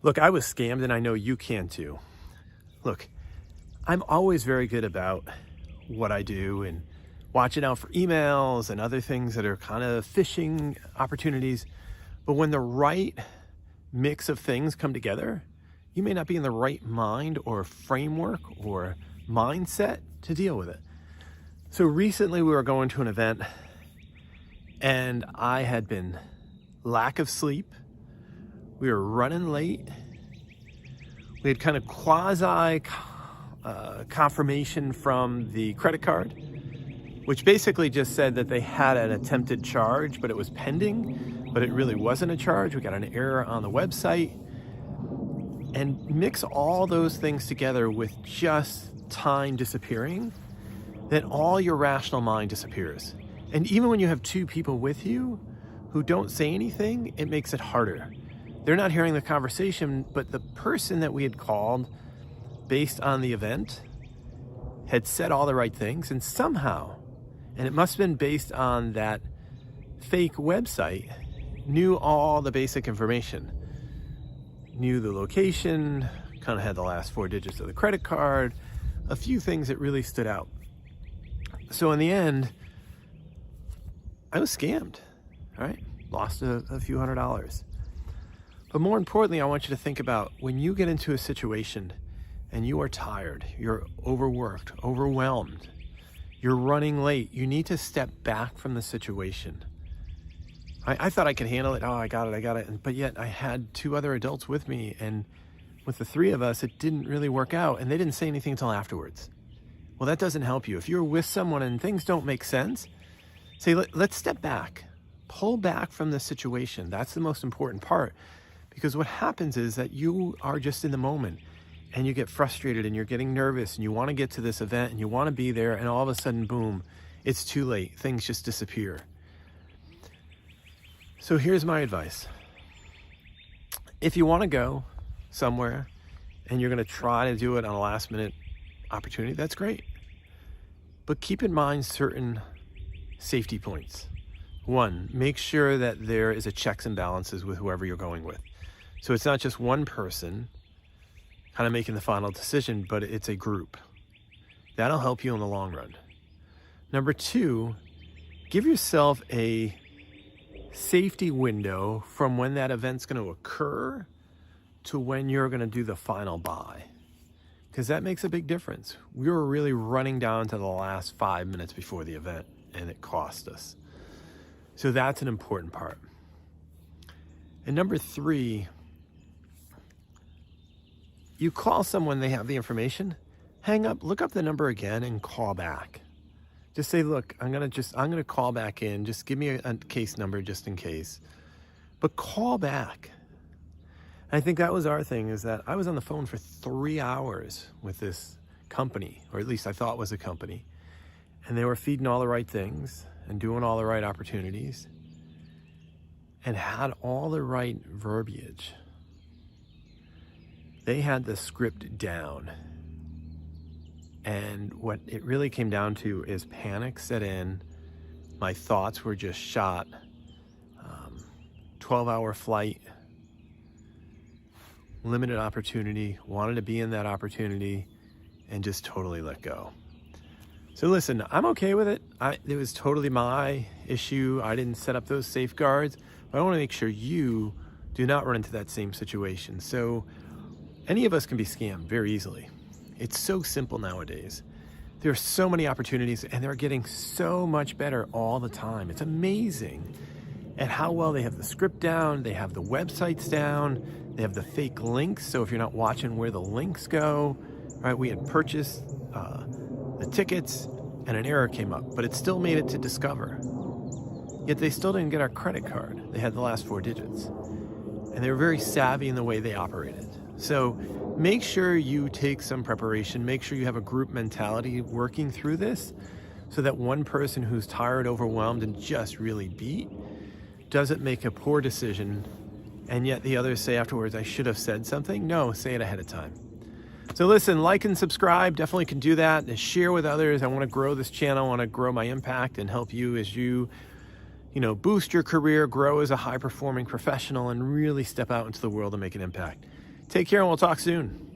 Look, I was scammed and I know you can too. Look, I'm always very good about what I do and watching out for emails and other things that are kind of phishing opportunities. But when the right mix of things come together, you may not be in the right mind or framework or mindset to deal with it. So recently we were going to an event and I had been lack of sleep. We were running late. We had kind of quasi confirmation from the credit card, which basically just said that they had an attempted charge, but it was pending, but it really wasn't a charge. We got an error on the website. And mix all those things together with just time disappearing, then all your rational mind disappears. And even when you have two people with you who don't say anything, it makes it harder. They're not hearing the conversation, but the person that we had called based on the event had said all the right things, and somehow, and it must have been based on that fake website, knew all the basic information. Knew the location, kind of had the last 4 digits of the credit card, a few things that really stood out. So in the end, I was scammed, all right? Lost a few $100s. But more importantly, I want you to think about when you get into a situation and you are tired, you're overworked, overwhelmed, you're running late, you need to step back from the situation. I thought I could handle it. Oh, I got it. But yet I had 2 other adults with me, and with the 3 of us, it didn't really work out, and they didn't say anything until afterwards. Well, that doesn't help you. If you're with someone and things don't make sense, say, let's step back. Pull back from the situation. That's the most important part, because what happens is that you are just in the moment, and you get frustrated, and you're getting nervous, and you want to get to this event, and you want to be there, and all of a sudden, boom, it's too late. Things just disappear. So here's my advice. If you want to go somewhere and you're going to try to do it on a last minute opportunity, that's great. But keep in mind certain safety points. 1, make sure that there is a checks and balances with whoever you're going with. So it's not just one person kind of making the final decision, but it's a group. That'll help you in the long run. Number 2, give yourself a safety window from when that event's going to occur to when you're going to do the final buy, because that makes a big difference. We were really running down to the last 5 minutes before the event, and it cost us. So that's an important part. And number 3, you call someone, they have the information, hang up, look up the number again, and call back. Just say, look, I'm gonna call back in. Just give me a case number just in case. But call back. I think that was our thing, is that I was on the phone for 3 hours with this company, or at least I thought was a company. And they were feeding all the right things and doing all the right opportunities and had all the right verbiage. They had the script down. And what it really came down to is panic set in. My thoughts were just shot. 12-hour flight, limited opportunity, wanted to be in that opportunity, and just totally let go. So listen, I'm okay with it. It was totally my issue. I didn't set up those safeguards, but I want to make sure you do not run into that same situation. So any of us can be scammed very easily. It's so simple nowadays. There are so many opportunities, and they're getting so much better all the time. It's amazing at how well they have the script down, they have the websites down, they have the fake links, so if you're not watching where the links go, right? We had purchased the tickets, and an error came up, but it still made it to Discover. Yet they still didn't get our credit card. They had the last 4 digits. And they were very savvy in the way they operated. So make sure you take some preparation. Make sure you have a group mentality working through this, so that one person who's tired, overwhelmed, and just really beat doesn't make a poor decision, and yet the others say afterwards, I should have said something. No, say it ahead of time. So listen, like and subscribe, definitely can do that. And share with others. I want to grow this channel. I want to grow my impact and help you as you boost your career, grow as a high-performing professional, and really step out into the world and make an impact. Take care and we'll talk soon.